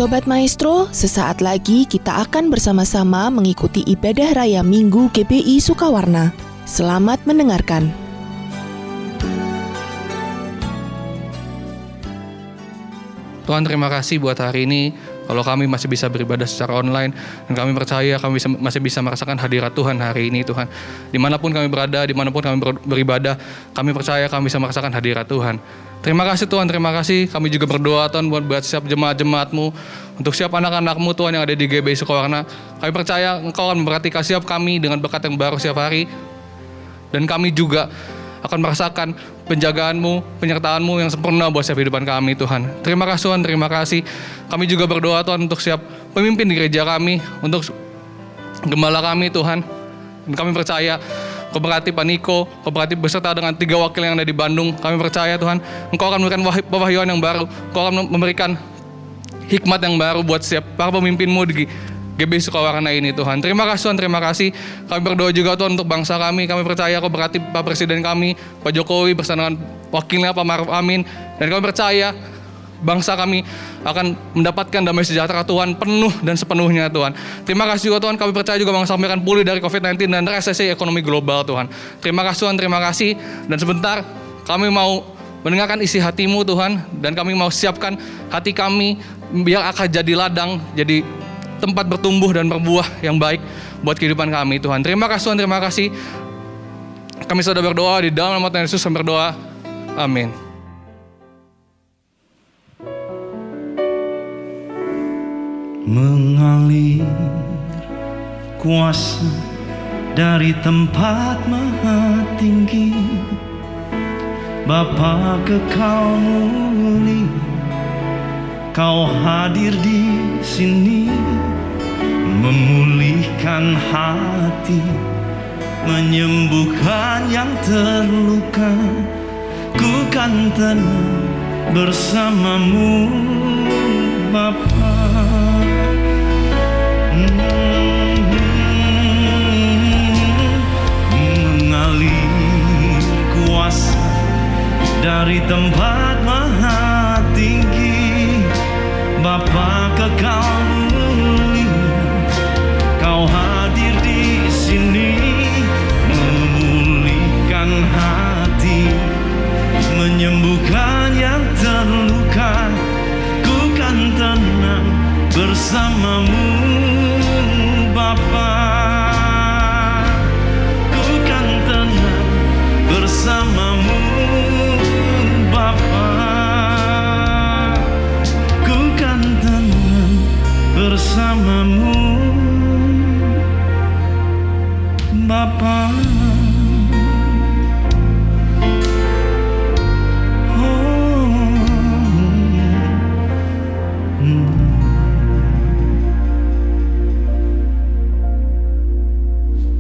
Sobat Maestro, sesaat lagi kita akan bersama-sama mengikuti ibadah raya Minggu GBI Sukawarna. Selamat mendengarkan. Tuhan, terima kasih buat hari ini. Kalau kami masih bisa beribadah secara online, dan kami percaya kami masih bisa merasakan hadirat Tuhan hari ini, Tuhan. Dimanapun kami berada, dimanapun kami beribadah, kami percaya kami bisa merasakan hadirat Tuhan. Terima kasih Tuhan, terima kasih. Kami juga berdoa Tuhan buat setiap jemaat-jemaat-Mu, untuk setiap anak-anak-Mu Tuhan yang ada di GBI Sukawarna. Kami percaya Engkau akan memperhatikan setiap kami dengan berkat yang baru setiap hari. Dan kami juga akan merasakan penjagaan-Mu, penyertaan-Mu yang sempurna buat setiap kehidupan kami, Tuhan. Terima kasih Tuhan, terima kasih. Kami juga berdoa Tuhan untuk setiap pemimpin di gereja kami, untuk gembala kami, Tuhan. Dan kami percaya Kau berkati Pak Niko, Kau berkati beserta dengan 3 wakil yang ada di Bandung. Kami percaya Tuhan, Engkau akan memberikan pewahyuan yang baru. Engkau akan memberikan hikmat yang baru buat setiap para pemimpin-Mu di GBI Sukawarna ini, Tuhan. Terima kasih Tuhan, terima kasih. Kami berdoa juga Tuhan untuk bangsa kami. Kami percaya Kau berkati Pak Presiden kami, Pak Jokowi bersama dengan wakilnya Pak Maruf Amin. Dan kami percaya bangsa kami akan mendapatkan damai sejahtera Tuhan penuh dan sepenuhnya, Tuhan. Terima kasih juga Tuhan, kami percaya juga bangsa kami akan pulih dari COVID-19 dan resesi ekonomi global, Tuhan. Terima kasih Tuhan, terima kasih. Dan sebentar kami mau mendengarkan isi hati-Mu, Tuhan. Dan kami mau siapkan hati kami biar akan jadi ladang, jadi tempat bertumbuh dan berbuah yang baik buat kehidupan kami, Tuhan. Terima kasih Tuhan, terima kasih. Kami sudah berdoa di dalam nama Tuhan Yesus, kami berdoa. Amin. Mengalir kuasa dari tempat maha tinggi, Bapa kekal mulia, Kau hadir di sini, memulihkan hati, menyembuhkan yang terluka. Ku kan tenang bersamamu, Bapa. Mengalir kuasa dari tempat maha tinggi, Bapa kekal mulia, Kau hadir di sini, memulihkan hati, menyembuhkan yang terluka. Ku kan tenang bersamamu, Bapa. Ku kan tenang bersamamu, Bapa. Ku kan tenang bersamamu, Bapa.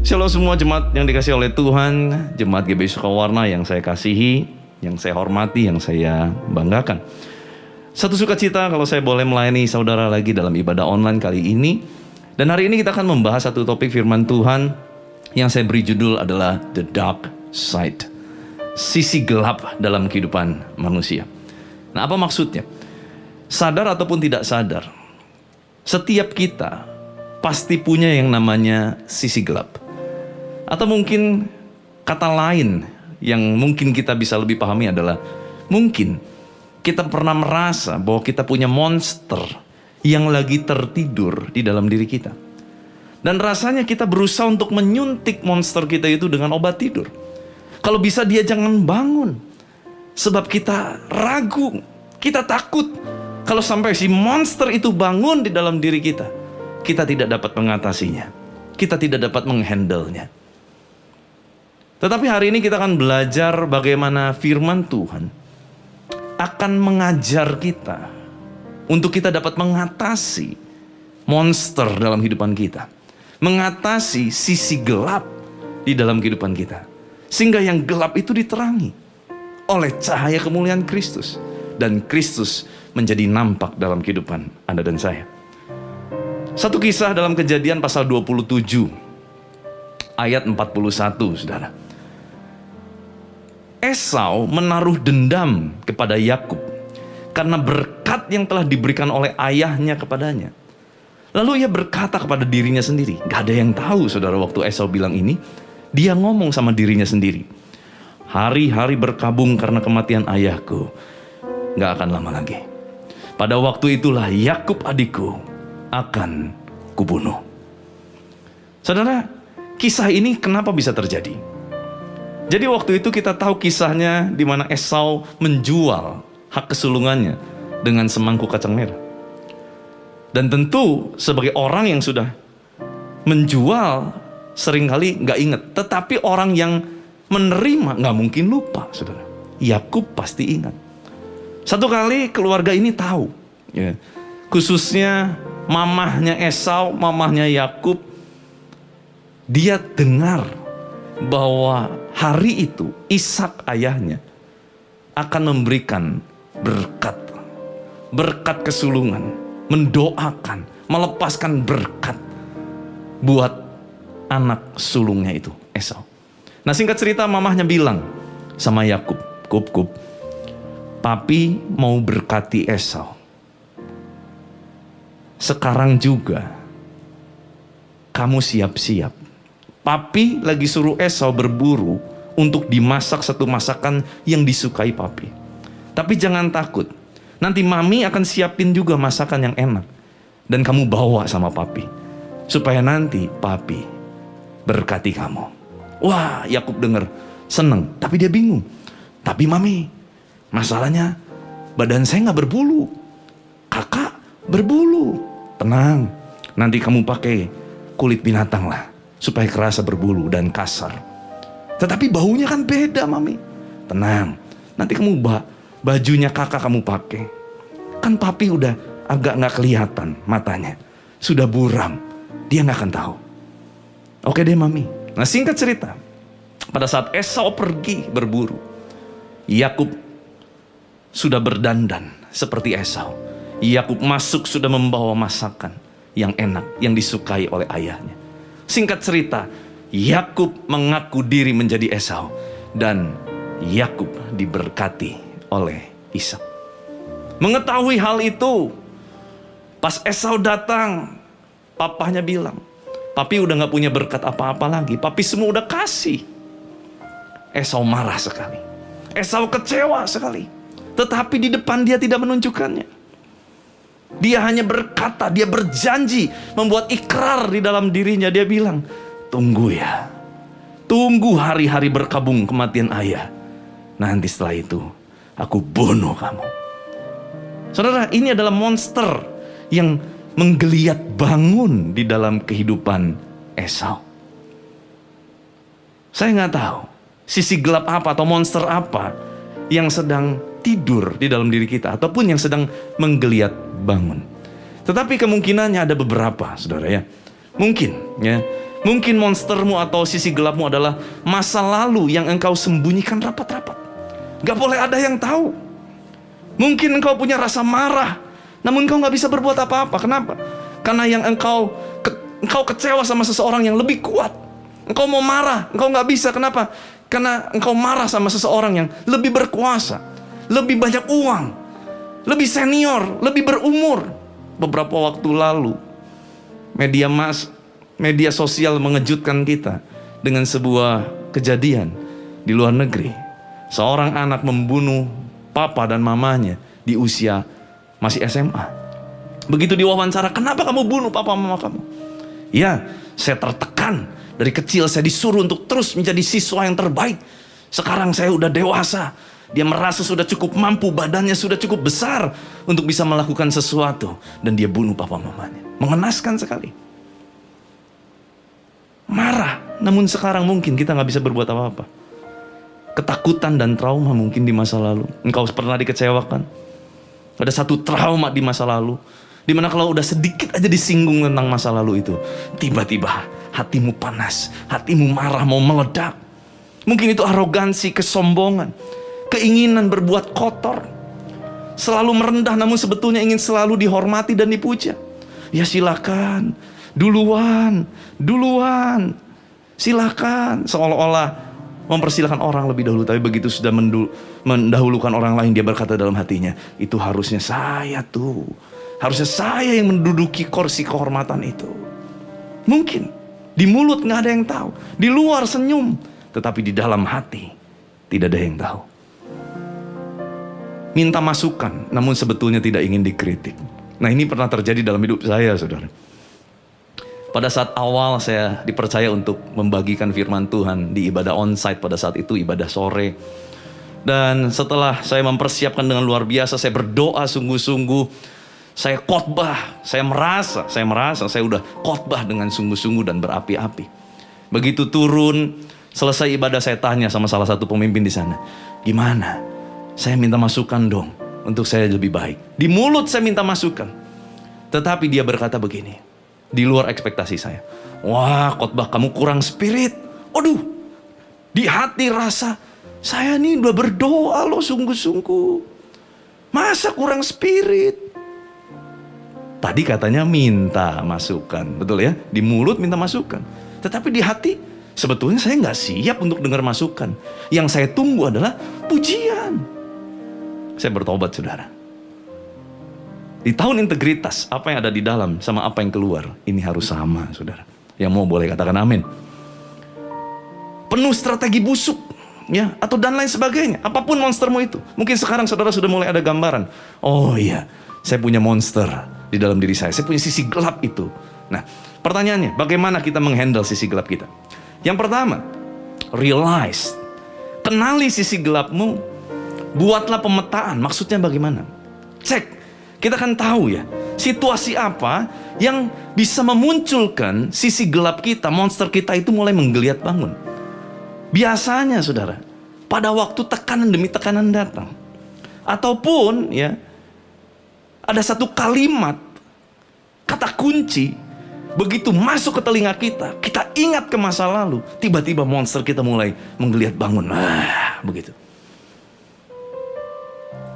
Shalom semua jemaat yang dikasihi oleh Tuhan, jemaat GBI Sukawarna yang saya kasihi, yang saya hormati, yang saya banggakan. Satu sukacita kalau saya boleh melayani saudara lagi dalam ibadah online kali ini. Dan hari ini kita akan membahas satu topik firman Tuhan yang saya beri judul adalah The Dark Side. Sisi gelap dalam kehidupan manusia. Nah, apa maksudnya? Sadar ataupun tidak sadar, setiap kita pasti punya yang namanya sisi gelap. Atau mungkin kata lain yang mungkin kita bisa lebih pahami adalah mungkin kita pernah merasa bahwa kita punya monster yang lagi tertidur di dalam diri kita. Dan rasanya kita berusaha untuk menyuntik monster kita itu dengan obat tidur. Kalau bisa dia jangan bangun. Sebab kita ragu, kita takut. Kalau sampai si monster itu bangun di dalam diri kita, kita tidak dapat mengatasinya. Kita tidak dapat menghandle-nya. Tetapi hari ini kita akan belajar bagaimana firman Tuhan akan mengajar kita untuk kita dapat mengatasi monster dalam kehidupan kita. Mengatasi sisi gelap di dalam kehidupan kita. Sehingga yang gelap itu diterangi oleh cahaya kemuliaan Kristus. Dan Kristus menjadi nampak dalam kehidupan Anda dan saya. Satu kisah dalam Kejadian pasal 27 ayat 41, saudara. Esau menaruh dendam kepada Yakub karena berkat berkat yang telah diberikan oleh ayahnya kepadanya. Lalu ia berkata kepada dirinya sendiri. Gak ada yang tahu saudara waktu Esau bilang ini. Dia ngomong sama dirinya sendiri. Hari-hari berkabung karena kematian ayahku. Gak akan lama lagi. Pada waktu itulah Yakub adikku akan kubunuh. Saudara, kisah ini kenapa bisa terjadi? Jadi waktu itu kita tahu kisahnya di mana Esau menjual hak kesulungannya dengan semangkuk kacang merah. Dan tentu sebagai orang yang sudah menjual seringkali nggak ingat. Tetapi orang yang menerima nggak mungkin lupa, saudara. Yakub pasti ingat. Satu kali keluarga ini tahu, ya, khususnya mamahnya Esau, mamahnya Yakub, dia dengar bahwa hari itu Ishak ayahnya akan memberikan berkat kesulungan, mendoakan, melepaskan berkat buat anak sulungnya itu, Esau. Nah, singkat cerita mamahnya bilang sama Yakub, Kub, papi mau berkati Esau. Sekarang juga kamu siap-siap. Papi lagi suruh Esau berburu untuk dimasak satu masakan yang disukai papi. Tapi jangan takut. Nanti mami akan siapin juga masakan yang enak. Dan kamu bawa sama papi. Supaya nanti papi berkati kamu. Wah, Yakub dengar seneng. Tapi dia bingung. Tapi mami, masalahnya badan saya gak berbulu. Kakak berbulu. Tenang, nanti kamu pakai kulit binatang lah. Supaya kerasa berbulu dan kasar. Tetapi baunya kan beda, mami. Tenang, nanti kamu bajunya kakak kamu pakai. Kan papi udah agak gak kelihatan matanya. Sudah buram, dia gak akan tahu. Oke deh mami. Nah, singkat cerita, pada saat Esau pergi berburu, Yakub sudah berdandan seperti Esau. Yakub masuk sudah membawa masakan yang enak, yang disukai oleh ayahnya. Singkat cerita, Yakub mengaku diri menjadi Esau dan Yakub diberkati oleh Ishak. Mengetahui hal itu, pas Esau datang, papahnya bilang, papi udah gak punya berkat apa-apa lagi, papi semua udah kasih. Esau marah sekali, Esau kecewa sekali, tetapi di depan dia tidak menunjukkannya. Dia hanya berkata, dia berjanji, membuat ikrar di dalam dirinya. Dia bilang, tunggu ya, tunggu hari-hari berkabung kematian ayah. Nanti setelah itu, aku bunuh kamu. Saudara, ini adalah monster yang menggeliat bangun di dalam kehidupan Esau. Saya nggak tahu, sisi gelap apa atau monster apa yang sedang tidur di dalam diri kita, ataupun yang sedang menggeliat bangun. Tetapi kemungkinannya ada beberapa, saudara ya. Mungkin monstermu atau sisi gelapmu adalah masa lalu yang engkau sembunyikan rapat-rapat. Gak boleh ada yang tahu. Mungkin engkau punya rasa marah, namun engkau gak bisa berbuat apa-apa. Kenapa? Karena yang engkau kecewa sama seseorang yang lebih kuat. Engkau mau marah, engkau gak bisa. Kenapa? Karena engkau marah sama seseorang yang lebih berkuasa, lebih banyak uang, lebih senior, lebih berumur. Beberapa waktu lalu, media sosial mengejutkan kita dengan sebuah kejadian di luar negeri. Seorang anak membunuh papa dan mamanya di usia masih SMA. Begitu diwawancara, kenapa kamu bunuh papa mama kamu? Ya, saya tertekan. Dari kecil saya disuruh untuk terus menjadi siswa yang terbaik. Sekarang saya udah dewasa. Dia merasa sudah cukup mampu, badannya sudah cukup besar untuk bisa melakukan sesuatu. Dan dia bunuh papa mamanya. Mengenaskan sekali. Marah, namun sekarang mungkin kita gak bisa berbuat apa-apa. Ketakutan dan trauma mungkin di masa lalu. Engkau pernah dikecewakan. Ada satu trauma di masa lalu, dimana kalau udah sedikit aja disinggung tentang masa lalu itu, tiba-tiba hatimu panas, hatimu marah, mau meledak. Mungkin itu arogansi, kesombongan, keinginan berbuat kotor, selalu merendah namun sebetulnya ingin selalu dihormati dan dipuja. Ya silakan, duluan, silakan. Seolah-olah mempersilahkan orang lebih dahulu. Tapi begitu sudah mendahulukan orang lain, dia berkata dalam hatinya, itu harusnya saya tuh. Harusnya saya yang menduduki kursi kehormatan itu. Mungkin di mulut gak ada yang tahu, di luar senyum, tetapi di dalam hati tidak ada yang tahu. Minta masukan, namun sebetulnya tidak ingin dikritik. Nah, ini pernah terjadi dalam hidup saya, saudara. Pada saat awal saya dipercaya untuk membagikan firman Tuhan di ibadah onsite, pada saat itu ibadah sore. Dan setelah saya mempersiapkan dengan luar biasa, saya berdoa sungguh-sungguh, saya khotbah, saya merasa saya udah khotbah dengan sungguh-sungguh dan berapi-api. Begitu turun, selesai ibadah, saya tanya sama salah satu pemimpin di sana, gimana? Saya minta masukan dong untuk saya lebih baik. Di mulut saya minta masukan, tetapi dia berkata begini, di luar ekspektasi saya. Wah, khotbah kamu kurang spirit. Aduh, di hati rasa, saya nih udah berdoa loh sungguh-sungguh. Masa kurang spirit? Tadi katanya minta masukan, betul ya? Di mulut minta masukan. Tetapi di hati, sebetulnya saya nggak siap untuk dengar masukan. Yang saya tunggu adalah pujian. Saya bertobat, saudara. Di tahun integritas, apa yang ada di dalam sama apa yang keluar, ini harus sama, saudara. Yang mau boleh katakan amin. Penuh strategi busuk, ya, atau dan lain sebagainya. Apapun monstermu itu. Mungkin sekarang saudara sudah mulai ada gambaran. Oh iya, saya punya monster di dalam diri saya. Saya punya sisi gelap itu. Nah, pertanyaannya, bagaimana kita menghandle sisi gelap kita? Yang pertama, realize. Kenali sisi gelapmu. Buatlah pemetaan. Maksudnya bagaimana? Cek. Kita kan tahu ya, situasi apa yang bisa memunculkan sisi gelap kita, monster kita itu mulai menggeliat bangun. Biasanya saudara, pada waktu tekanan demi tekanan datang. Ataupun ya, ada satu kalimat, kata kunci, begitu masuk ke telinga kita, kita ingat ke masa lalu, tiba-tiba monster kita mulai menggeliat bangun. Begitu.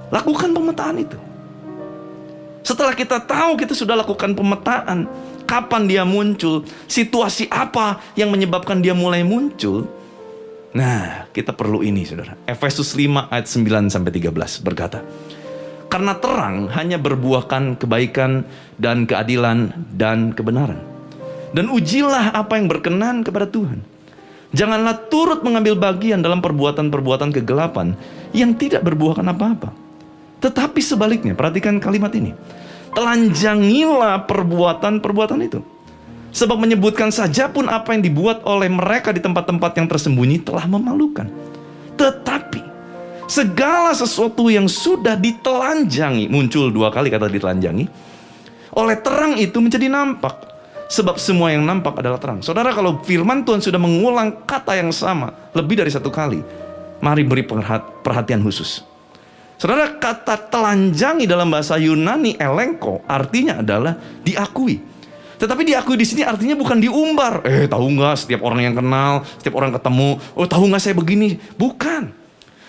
Lakukan pemetaan itu. Setelah kita tahu, kita sudah lakukan pemetaan, kapan dia muncul, situasi apa yang menyebabkan dia mulai muncul. Nah, kita perlu ini, saudara. Efesus 5 ayat 9-13 berkata, karena terang hanya berbuahkan kebaikan dan keadilan dan kebenaran. Dan ujilah apa yang berkenan kepada Tuhan. Janganlah turut mengambil bagian dalam perbuatan-perbuatan kegelapan yang tidak berbuahkan apa-apa. Tetapi sebaliknya, perhatikan kalimat ini. Telanjangilah perbuatan-perbuatan itu. Sebab menyebutkan saja pun apa yang dibuat oleh mereka di tempat-tempat yang tersembunyi telah memalukan. Tetapi segala sesuatu yang sudah ditelanjangi, muncul 2 kali kata ditelanjangi, oleh terang itu menjadi nampak. Sebab semua yang nampak adalah terang. Saudara, kalau firman Tuhan sudah mengulang kata yang sama lebih dari 1 kali, mari beri perhatian khusus. Saudara, kata telanjangi dalam bahasa Yunani elenko artinya adalah diakui. Tetapi diakui di sini artinya bukan diumbar. Tahu nggak setiap orang yang kenal, setiap orang ketemu, tahu nggak saya begini? Bukan.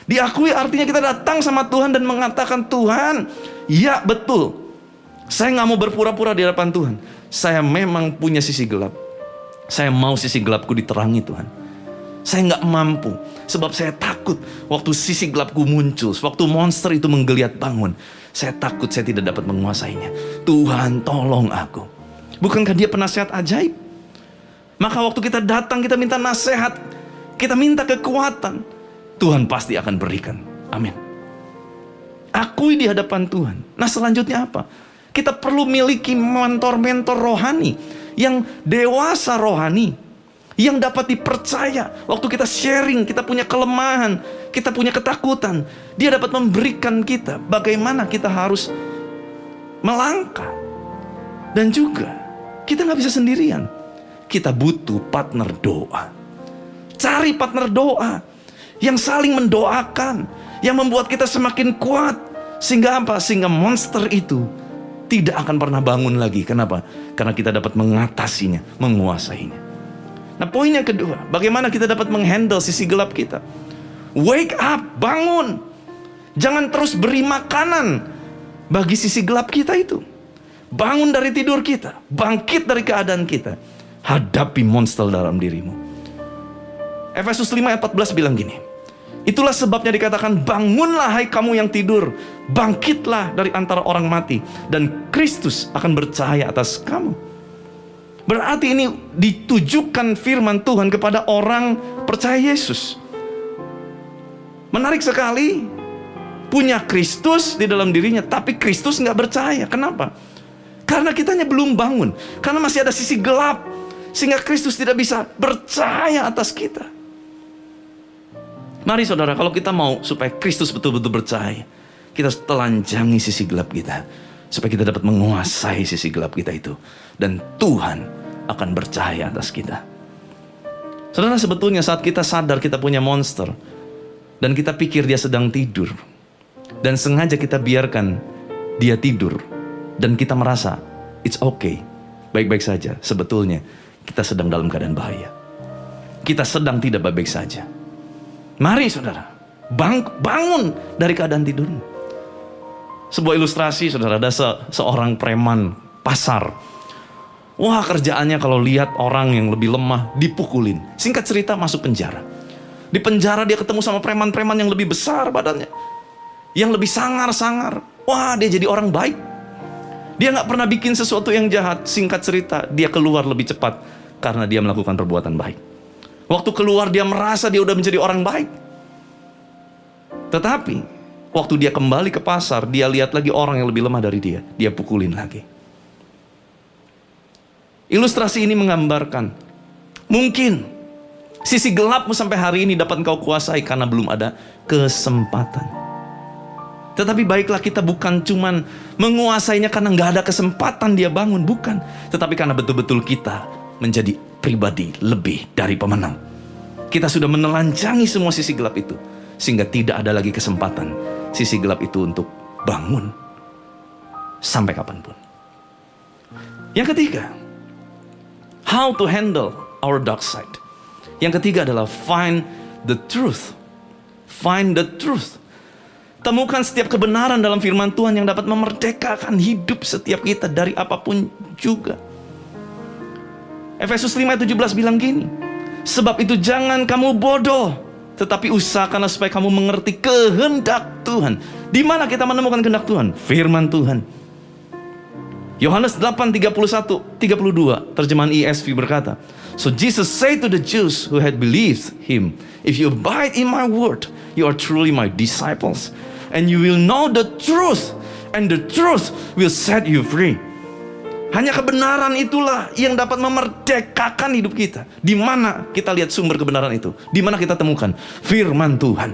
Diakui artinya kita datang sama Tuhan dan mengatakan, Tuhan, ya betul, saya nggak mau berpura-pura di hadapan Tuhan. Saya memang punya sisi gelap. Saya mau sisi gelapku diterangi, Tuhan. Saya nggak mampu, sebab saya takut waktu sisi gelapku muncul, waktu monster itu menggeliat bangun. Saya takut saya tidak dapat menguasainya. Tuhan, tolong aku. Bukankah dia penasehat ajaib? Maka waktu kita datang, kita minta nasihat, kita minta kekuatan, Tuhan pasti akan berikan. Amin. Akui di hadapan Tuhan. Nah, selanjutnya apa? Kita perlu miliki mentor-mentor rohani yang dewasa rohani, yang dapat dipercaya. Waktu kita sharing, kita punya kelemahan, kita punya ketakutan, dia dapat memberikan kita bagaimana kita harus melangkah. Dan juga kita gak bisa sendirian. Kita butuh partner doa. Cari partner doa yang saling mendoakan, yang membuat kita semakin kuat. Sehingga apa? Sehingga monster itu tidak akan pernah bangun lagi. Kenapa? Karena kita dapat mengatasinya, menguasainya. Nah, poin yang kedua, bagaimana kita dapat menghandle sisi gelap kita? Wake up, bangun. Jangan terus beri makanan bagi sisi gelap kita itu. Bangun dari tidur kita, bangkit dari keadaan kita. Hadapi monster dalam dirimu. Efesus 5 ayat 14 bilang gini, itulah sebabnya dikatakan, bangunlah hai kamu yang tidur, bangkitlah dari antara orang mati, dan Kristus akan bercahaya atas kamu. Berarti ini ditujukan firman Tuhan kepada orang percaya Yesus. Menarik sekali, punya Kristus di dalam dirinya, tapi Kristus nggak percaya. Kenapa? Karena kitanya belum bangun, karena masih ada sisi gelap, sehingga Kristus tidak bisa bercahaya atas kita. Mari saudara, kalau kita mau supaya Kristus betul-betul bercahaya, kita harus telanjangi sisi gelap kita, supaya kita dapat menguasai sisi gelap kita itu, dan Tuhan akan bercahaya atas kita. Saudara, sebetulnya saat kita sadar kita punya monster, dan kita pikir dia sedang tidur, dan sengaja kita biarkan dia tidur, dan kita merasa it's okay, baik-baik saja, sebetulnya kita sedang dalam keadaan bahaya. Kita sedang tidak baik-baik saja. Mari saudara, bangun dari keadaan tidur. Sebuah ilustrasi saudara, ada seorang preman pasar. Wah, kerjaannya kalau lihat orang yang lebih lemah dipukulin. Singkat cerita, masuk penjara. Di penjara dia ketemu sama preman-preman yang lebih besar badannya, yang lebih sangar-sangar. Wah, dia jadi orang baik. Dia gak pernah bikin sesuatu yang jahat. Singkat cerita, dia keluar lebih cepat karena dia melakukan perbuatan baik. Waktu keluar dia merasa dia udah menjadi orang baik. Tetapi waktu dia kembali ke pasar, dia lihat lagi orang yang lebih lemah dari dia. Dia pukulin lagi. Ilustrasi ini menggambarkan, mungkin sisi gelapmu sampai hari ini dapat engkau kuasai karena belum ada kesempatan. Tetapi baiklah, kita bukan cuman menguasainya karena gak ada kesempatan dia bangun, bukan. Tetapi karena betul-betul kita menjadi pribadi lebih dari pemenang. Kita sudah menelanjangi semua sisi gelap itu, sehingga tidak ada lagi kesempatan sisi gelap itu untuk bangun sampai kapanpun. Yang ketiga, how to handle our dark side. Yang ketiga adalah find the truth. Find the truth. Temukan setiap kebenaran dalam firman Tuhan yang dapat memerdekakan hidup setiap kita dari apapun juga. Efesus 5:17 bilang gini, sebab itu jangan kamu bodoh, tetapi usahakanlah supaya kamu mengerti kehendak Tuhan. Di mana kita menemukan kehendak Tuhan? Firman Tuhan. Yohanes 8:31-32, terjemahan ESV berkata, so Jesus said to the Jews who had believed him, if you abide in my word, you are truly my disciples, and you will know the truth, and the truth will set you free. Hanya kebenaran itulah yang dapat memerdekakan hidup kita. Di mana kita lihat sumber kebenaran itu? Di mana kita temukan? Firman Tuhan.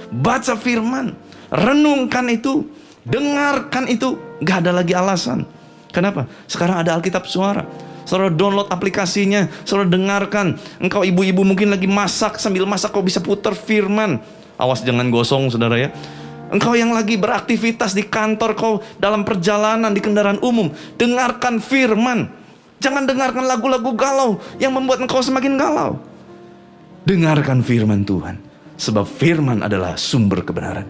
Baca firman, renungkan itu, dengarkan itu, gak ada lagi alasan. Kenapa? Sekarang ada Alkitab Suara. Saudara download aplikasinya, saudara dengarkan. Engkau ibu-ibu mungkin lagi masak, sambil masak kau bisa putar firman. Awas jangan gosong saudara ya. Engkau yang lagi beraktivitas di kantor, kau dalam perjalanan di kendaraan umum, dengarkan firman. Jangan dengarkan lagu-lagu galau yang membuat engkau semakin galau. Dengarkan firman Tuhan, sebab firman adalah sumber kebenaran.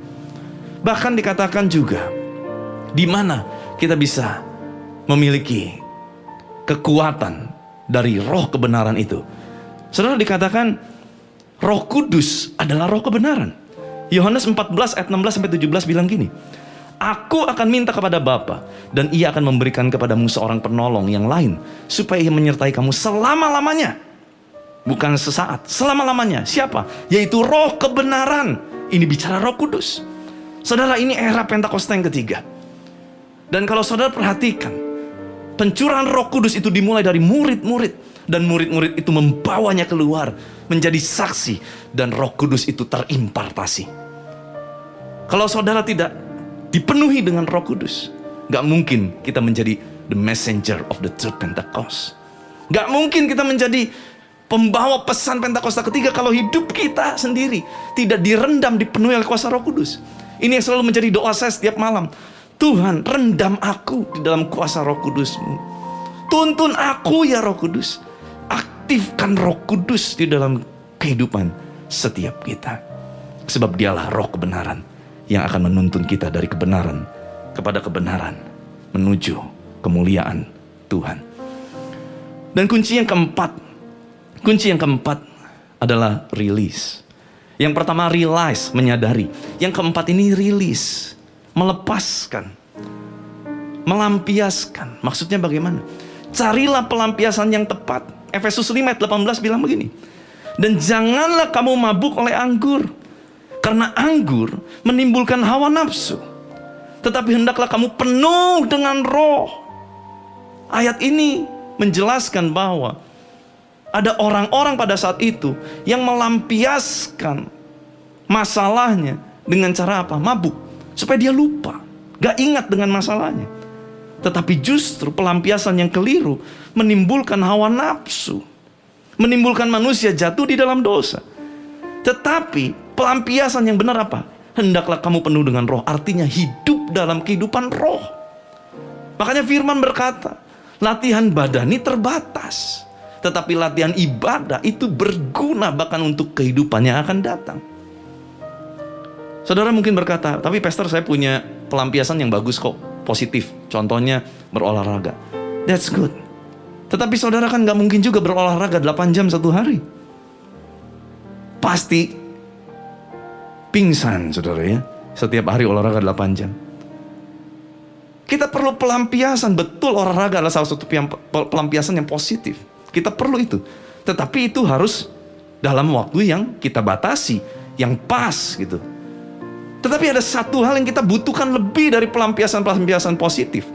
Bahkan dikatakan juga, di mana kita bisa memiliki kekuatan dari roh kebenaran itu. Saudara, dikatakan Roh Kudus adalah roh kebenaran. Yohanes 14 ayat 16-17 bilang gini, aku akan minta kepada Bapa, dan ia akan memberikan kepadamu seorang penolong yang lain, supaya ia menyertai kamu selama-lamanya. Bukan sesaat, selama-lamanya. Siapa? Yaitu roh kebenaran. Ini bicara Roh Kudus. Saudara, ini era Pentakosta yang ketiga. Dan kalau saudara perhatikan, pencurahan Roh Kudus itu dimulai dari murid-murid. Dan murid-murid itu membawanya keluar menjadi saksi, dan Roh Kudus itu terimpartasi. Kalau saudara tidak dipenuhi dengan Roh Kudus, gak mungkin kita menjadi the messenger of the third Pentecost. Gak mungkin kita menjadi pembawa pesan Pentakosta ketiga kalau hidup kita sendiri tidak direndam, dipenuhi oleh kuasa Roh Kudus. Ini yang selalu menjadi doa saya setiap malam. Tuhan, rendam aku di dalam kuasa Roh Kudus-Mu. Tuntun aku ya Roh Kudus. Aktifkan Roh Kudus di dalam kehidupan setiap kita. Sebab dialah roh kebenaran yang akan menuntun kita dari kebenaran kepada kebenaran menuju kemuliaan Tuhan. Dan kunci yang keempat adalah release. Yang pertama realize, menyadari. Yang keempat ini release, melepaskan, melampiaskan. Maksudnya bagaimana? Carilah pelampiasan yang tepat. Efesus 5 ayat 18 bilang begini. Dan janganlah kamu mabuk oleh anggur, karena anggur menimbulkan hawa nafsu. Tetapi hendaklah kamu penuh dengan roh. Ayat ini menjelaskan bahwa ada orang-orang pada saat itu yang melampiaskan masalahnya dengan cara apa? Mabuk. Supaya dia lupa, gak ingat dengan masalahnya. Tetapi justru pelampiasan yang keliru menimbulkan hawa nafsu, menimbulkan manusia jatuh di dalam dosa. Tetapi pelampiasan yang benar apa? Hendaklah kamu penuh dengan roh. Artinya hidup dalam kehidupan roh. Makanya firman berkata, latihan badani terbatas, tetapi latihan ibadah itu berguna bahkan untuk kehidupan yang akan datang. Saudara mungkin berkata, tapi pastor saya punya pelampiasan yang bagus kok, positif. Contohnya berolahraga. That's good. Tetapi saudara kan gak mungkin juga berolahraga 8 jam satu hari. Pasti pingsan saudara ya, setiap hari olahraga 8 jam. Kita perlu pelampiasan. Betul, olahraga adalah salah satu pelampiasan yang positif. Kita perlu itu. Tetapi itu harus dalam waktu yang kita batasi, yang pas gitu. Tetapi ada satu hal yang kita butuhkan lebih dari pelampiasan-pelampiasan positif.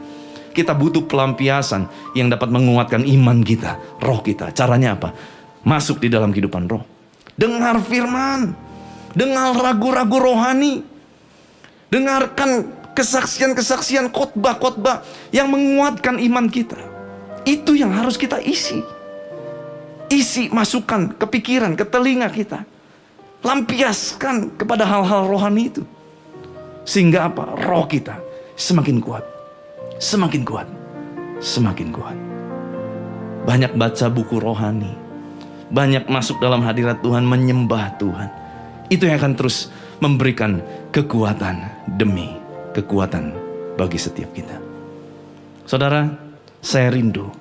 Kita butuh pelampiasan yang dapat menguatkan iman kita, roh kita. Caranya apa? Masuk di dalam kehidupan roh. Dengar firman. Dengar ragu-ragu rohani. Dengarkan kesaksian-kesaksian, khotbah-khotbah yang menguatkan iman kita. Itu yang harus kita isi. Isi masukan ke pikiran, ke telinga kita. Lampiaskan kepada hal-hal rohani itu. Sehingga apa? Roh kita semakin kuat. Semakin kuat. Semakin kuat. Banyak baca buku rohani. Banyak masuk dalam hadirat Tuhan, menyembah Tuhan. Itu yang akan terus memberikan kekuatan demi kekuatan bagi setiap kita. Saudara, saya rindu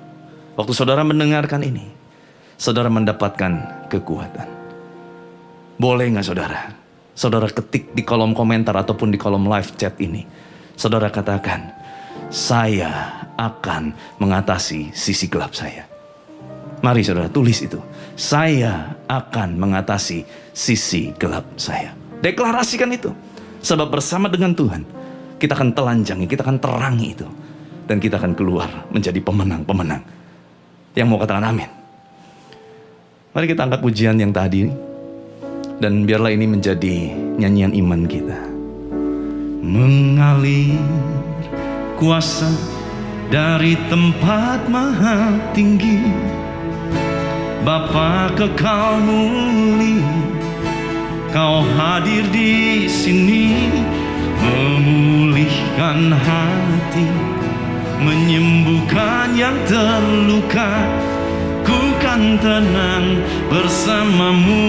waktu saudara mendengarkan ini, saudara mendapatkan kekuatan. Boleh gak saudara? Saudara ketik di kolom komentar ataupun di kolom live chat ini. Saudara katakan, saya akan mengatasi sisi gelap saya. Mari saudara tulis itu. Saya akan mengatasi sisi gelap saya. Deklarasikan itu. Sebab bersama dengan Tuhan, kita akan telanjangi, kita akan terangi itu. Dan kita akan keluar menjadi pemenang-pemenang. Yang mau katakan amin. Mari kita angkat pujian yang tadi. Dan biarlah ini menjadi nyanyian iman kita. Mengalir kuasa dari tempat maha tinggi, Bapa kekal mulia, Kau hadir di sini, memulihkan hati, menyembuhkan yang terluka. Ku kan tenang bersamamu.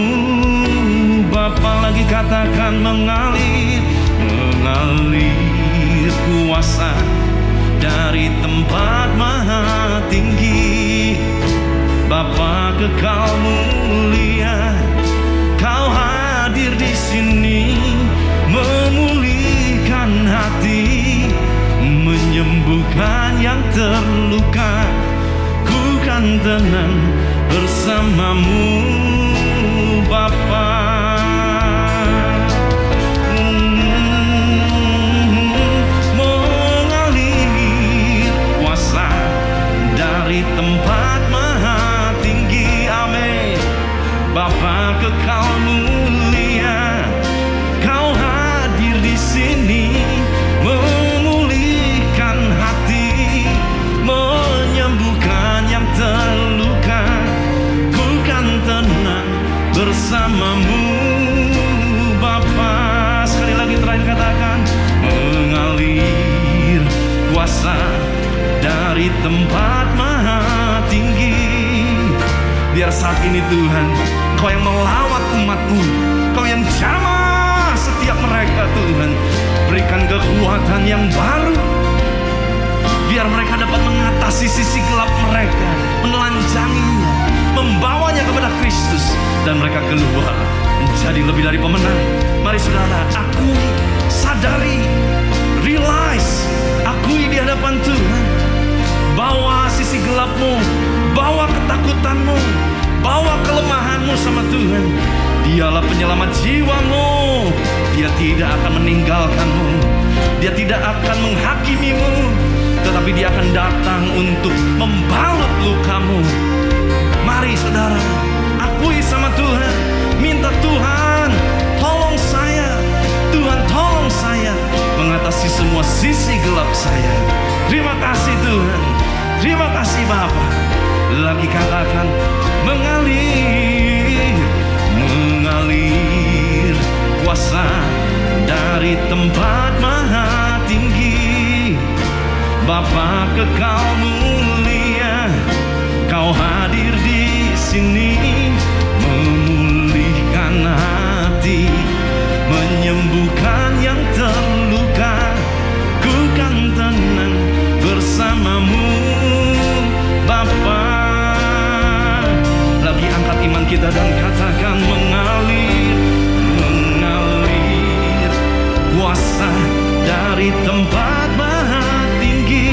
Bapa lagi katakan mengalir kuasa dari tempat maha tinggi. Bapa kekal mulia, Kau hadir di sini, memulihkan hati, menyembuhkan yang terluka. Ku kan tenang bersamamu, Bapa. Mengalir kuasa dari tempat maha tinggi, amin. Bapa kekal mulia, Kau hadir di sini, memulihkan hati, menyembuhkan yang terluka. Ku kan tenang bersamamu, Bapa. Sekali lagi terakhir katakan, mengalir kuasa dari tempat maha tinggi. Biar saat ini Tuhan, Kau yang melawat umat-Mu, Kau yang jamah setiap mereka Tuhan. Berikan kekuatan yang baru, biar mereka dapat mengatasi sisi gelap mereka, menelanjanginya, membawanya kepada Kristus, dan mereka keluar menjadi lebih dari pemenang. Mari saudara, akui, sadari, realize, akui di hadapan Tuhan. Bawa sisi gelapmu, bawa ketakutanmu, bawa kelemahanmu sama Tuhan. Dialah penyelamat jiwamu. Dia tidak akan meninggalkanmu. Dia tidak akan menghakimimu, tetapi dia akan datang untuk membalut lukamu. Mari saudara, akui sama Tuhan. Minta Tuhan, tolong saya. Tuhan, tolong saya mengatasi semua sisi gelap saya. Terima kasih Tuhan. Terima kasih Bapa. Lagi katakan, mengalir, mengalir kuasa dari tempat maha tinggi. Bapa kekal mulia, Kau hadir di sini, memulihkan hati, menyembuhkan yang terluka. Ku kan tenang bersamamu, Bapa. Lagi angkat iman kita dan katakan, mengalir, mengalir kuasa dari tempat maha tinggi.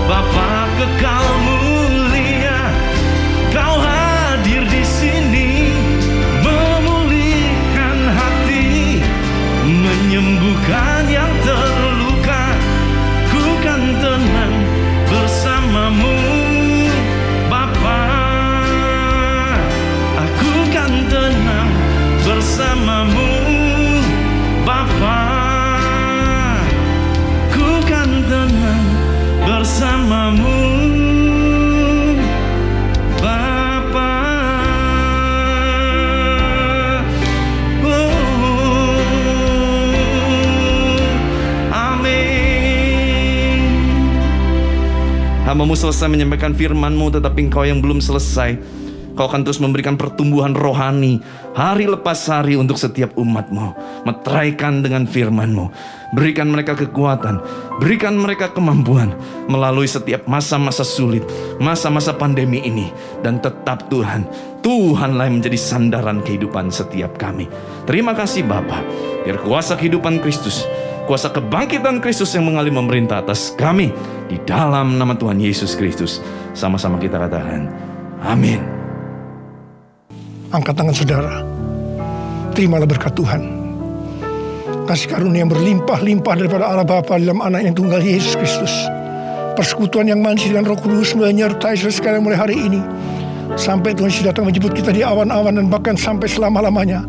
Bapa kekal mulia, Kau hadir di sini, memulihkan hati, menyembuhkan yang terluka. Ku kan tenang bersamamu, Bapa. Aku kan tenang bersamamu, Bapa. Ku kan tenang bersamamu, Bapa. Amin. Hamba-Mu selesai menyampaikan firman-Mu, tetapi Engkau yang belum selesai. Kau akan terus memberikan pertumbuhan rohani hari lepas hari untuk setiap umat-Mu. Meteraikan dengan firman-Mu. Berikan mereka kekuatan, berikan mereka kemampuan melalui setiap masa-masa sulit, masa-masa pandemi ini. Dan tetap Tuhan, Tuhanlah yang menjadi sandaran kehidupan setiap kami. Terima kasih Bapa. Biar kuasa kehidupan Kristus, kuasa kebangkitan Kristus yang mengalir memerintah atas kami, di dalam nama Tuhan Yesus Kristus. Sama-sama kita katakan, amin. Angkat tangan saudara. Terimalah berkat Tuhan. Kasih karunia yang berlimpah-limpah daripada Allah Bapa dalam Anak yang tunggal Yesus Kristus. Persekutuan yang manis dengan Roh Kudus menyertai saudara sekalian mulai hari ini, sampai Tuhan Yesus datang menjemput kita di awan-awan, dan bahkan sampai selama-lamanya.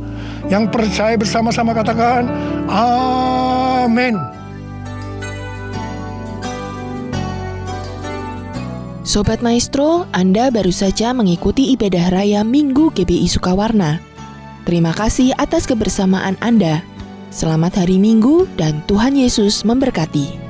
Yang percaya bersama-sama katakan, amin. Sobat Maestro, Anda baru saja mengikuti ibadah raya Minggu GBI Sukawarna. Terima kasih atas kebersamaan Anda. Selamat hari Minggu dan Tuhan Yesus memberkati.